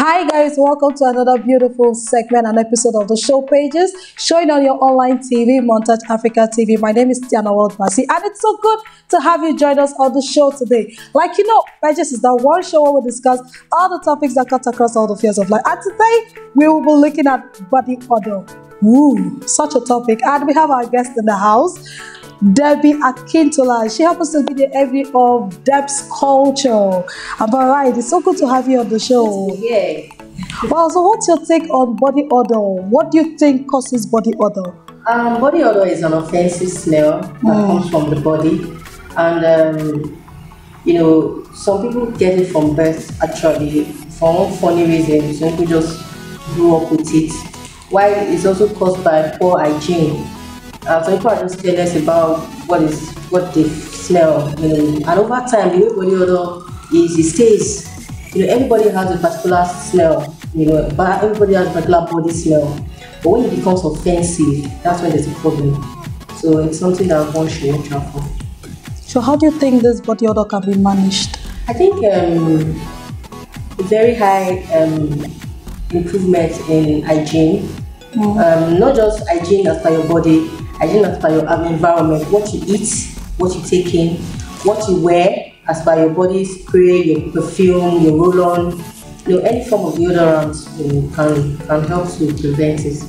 Hi guys, welcome to another beautiful segment and episode of the show Pages, showing on your online TV, Montage Africa TV. My name is Tiana Wealth, and it's so good to have you join us on the show today. Like you know, Pages is that one show where we discuss all the topics that cut across all the fields of life. And today, we will be looking at body odor. Ooh, such a topic. And we have our guest in the house, Debby Akintola. She happens to be the MD of Deb's Culture. And all right, it's so good to have you on the show. Yeah. Well, so what's your take on body odor? What do you think causes body odor? Body odor is an offensive smell that comes from the body, and some people get it from birth. Actually, for one funny reason, some people just grew up with it. While it's also caused by poor hygiene. Some people are just careless about what they smell, and over time, the way body odor is, it stays. Everybody has a particular smell, but everybody has a particular body smell. But when it becomes offensive, that's when there's a problem. So it's something that one should watch out for. So how do you think this body odor can be managed? I think very high improvement in hygiene. Not just hygiene as per your body, hygiene as per your environment, what you eat, what you take in, what you wear as per your body spray, your perfume, your roll-on, any form of deodorant can help to prevent it.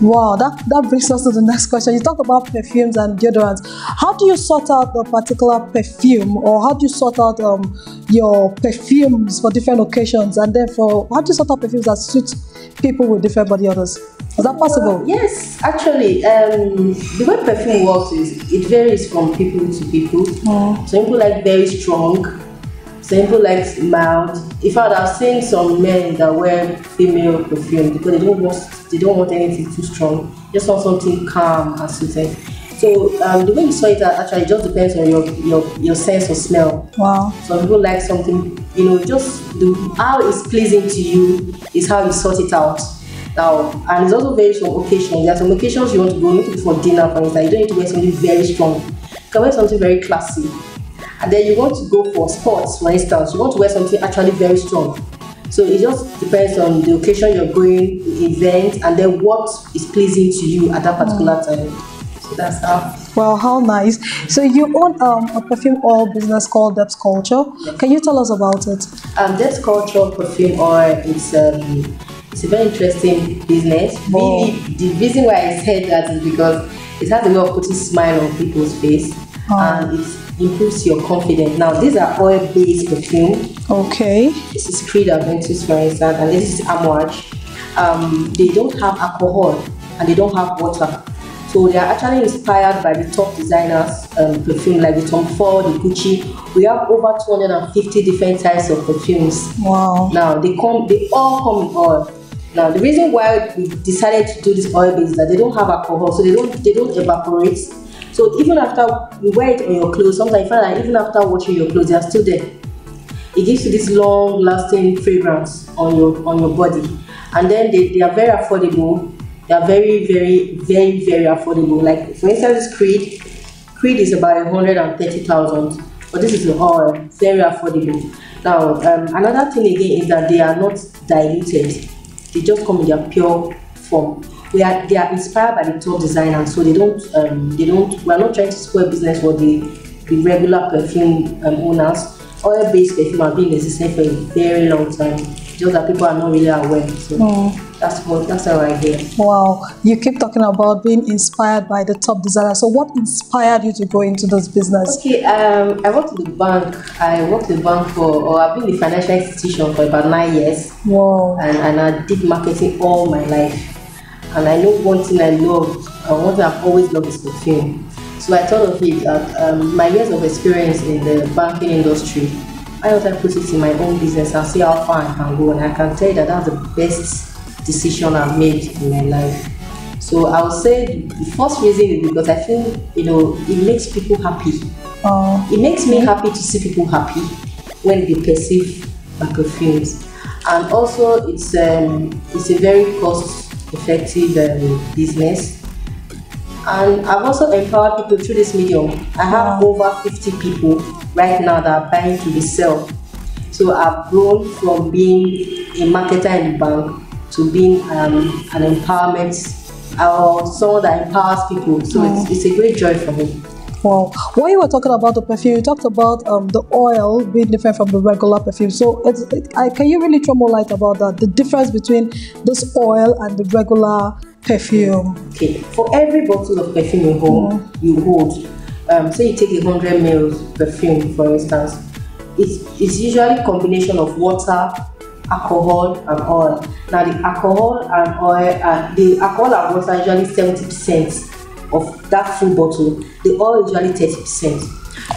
Wow, that brings us to the next question. You talked about perfumes and deodorants. How do you sort out the particular perfume, or how do you sort out your perfumes for different occasions, and therefore how do you sort out perfumes that suit people with different body odors? Is that possible? Yes, actually, the way perfume works is it varies from people to people. Some people like very strong, some people like mild. In fact, I've seen some men that wear female perfume because they don't want anything too strong. They just want something calm and soothing. So the way you sort it out actually just depends on your sense of smell. Wow. Some people like something, how it's pleasing to you is how you sort it out. Now, and it's also varies from occasions. There are some occasions you want to go, for dinner, for instance. You don't need to wear something very strong. You can wear something very classy. And then you want to go for sports, for instance. You want to wear something actually very strong. So it just depends on the occasion you're going, the event, and then what is pleasing to you at that particular time. So that's how. Wow, how nice. So you own a perfume oil business called Deb's Culture. Yes. Can you tell us about it? Deb's Culture perfume oil, it's a very interesting business. Wow. Really, the reason why I said that is because it has a way of putting a smile on people's face, and it improves your confidence. Now, these are oil-based perfume. Okay. This is Creed Aventus, for instance, and this is Amouage. They don't have alcohol and they don't have water. So they are actually inspired by the top designers' perfume, like the Tom Ford, the Gucci. We have over 250 different types of perfumes. Wow. Now they all come in oil. Now the reason why we decided to do this oil base is that they don't have alcohol, so they don't evaporate. So even after you wear it on your clothes, sometimes you find that even after washing your clothes, they are still there. It gives you this long-lasting fragrance on your body, and then they are very affordable. They are very, very, very, very affordable. Like for instance, Creed is about 130,000, but this is the oil, very affordable. Now another thing again is that they are not diluted. They just come in their pure form. They are inspired by the top designers, so we are not trying to spoil business for the regular perfume owners. Oil-based perfume have been existing for a very long time, just that people are not really aware. So that's our idea. Wow, you keep talking about being inspired by the top designer. So what inspired you to go into this business? Okay, I worked in the bank. I've been in the financial institution for about 9 years. Wow. And I did marketing all my life. And I know one thing I loved, and one thing I've always loved is perfume. So I thought of it that my years of experience in the banking industry, why don't I put it in my own business and see how far I can go? And I can tell you that that's the best decision I've made in my life. So I would say the first reason is because I feel, it makes people happy. It makes me happy to see people happy when they perceive my perfumes. And also it's a very cost-effective business. And I've also empowered people through this medium. I have over 50 people right now that are buying to resell. So I've grown from being a marketer in the bank to being an empowerment or someone that empowers people. So it's a great joy for me. Wow. When you were talking about the perfume, you talked about the oil being different from the regular perfume. So can you really throw more light about that? The difference between this oil and the regular perfume? Okay. For every bottle of perfume you hold, say you take 100 ml perfume, for instance, it's usually a combination of water, alcohol, and oil. Now the alcohol and water are usually 70% of that full bottle. The oil is usually 30%.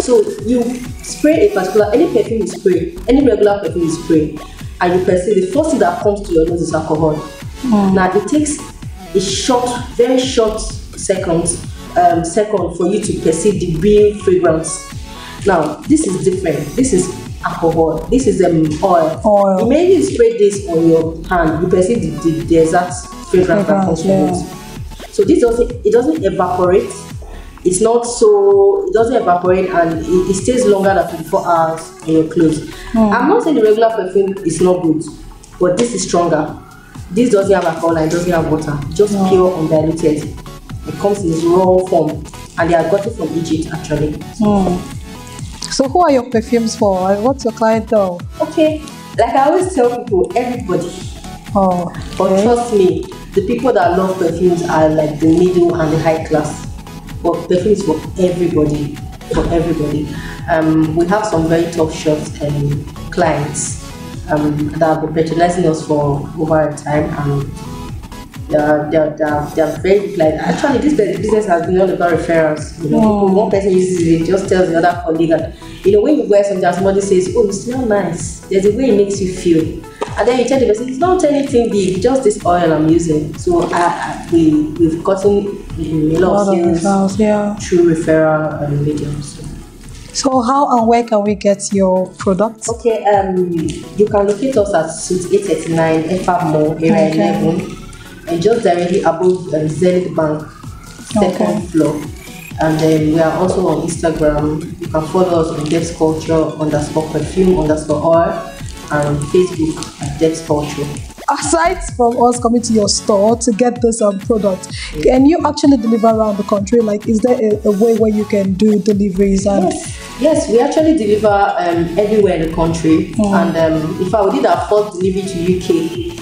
So you spray any perfume you spray, any regular perfume you spray, and you perceive the first thing that comes to your nose is alcohol. Now it takes a very short second for you to perceive the real fragrance. Now this is different. This is alcohol. This is oil. Immediately you spray this on your hand, you perceive the exact fragrance that comes from it. So this doesn't evaporate. It doesn't evaporate, and it stays longer than 24 hours in your clothes. I'm not saying the regular perfume is not good, but this is stronger. This doesn't have alcohol and it doesn't have water, just pure undiluted. It comes in its raw form, and they are got it from Egypt actually. So who are your perfumes for? What's your clientele? Okay, like I always tell people, everybody. But trust me, the people that love perfumes are like the middle and the high class. But perfumes for everybody. We have some very top shots clients that have been patronizing us for over a time, and they're very like. Actually, this business has been all about referrals. One person uses it, just tells the other colleague, and when you wear something, somebody says, "Oh, you smell nice." There's a way it makes you feel. And then you tell the person, it's not anything big, just this oil I'm using. So we've gotten a lot of sales through referral mediums. So how and where can we get your products? Okay, you can locate us at Suite 839 FR Mall, Area 11, and just directly above Zenith Bank, second floor. And then we are also on Instagram. You can follow us on Debs_perfume_oil. And Facebook at Debs Culture. Aside from us coming to your store to get this product, can you actually deliver around the country? Like, is there a way where you can do deliveries? And yes, we actually deliver everywhere in the country. And in fact, we did our first delivery to UK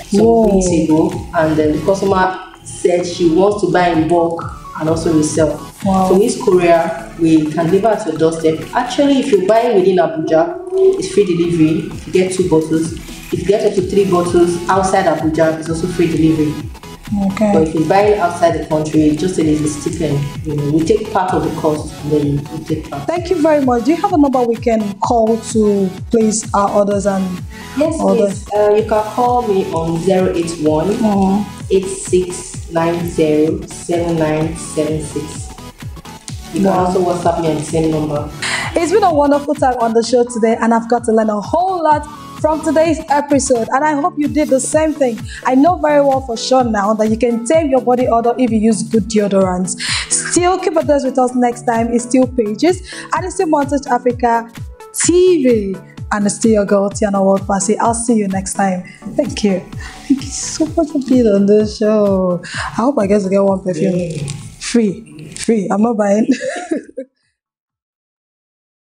some weeks ago, and the customer said she wants to buy in bulk and also resell. So East Korea, we can deliver at your doorstep. Actually, if you buy within Abuja, it's free delivery. If you get 2 bottles, if you get up to 3 bottles outside Abuja, it's also free delivery. But if you buy it outside the country, just a little stipend. We take part of the cost, and then we take part. Thank you very much. Do you have a number we can call to place our orders and Yes, please. You can call me on 081 8690 7976. You can also WhatsApp me on the same number. It's been a wonderful time on the show today, and I've got to learn a whole lot from today's episode, and I hope you did the same thing. I know very well for sure now that you can tame your body odor if you use good deodorants. Still keep up with us next time. It's still Pages, and it's still Montage Africa TV, and it's still your girl Tiana Wealth. I'll see you next time. Thank you so much for being on the show. I hope I get to get one perfume free. I'm not buying.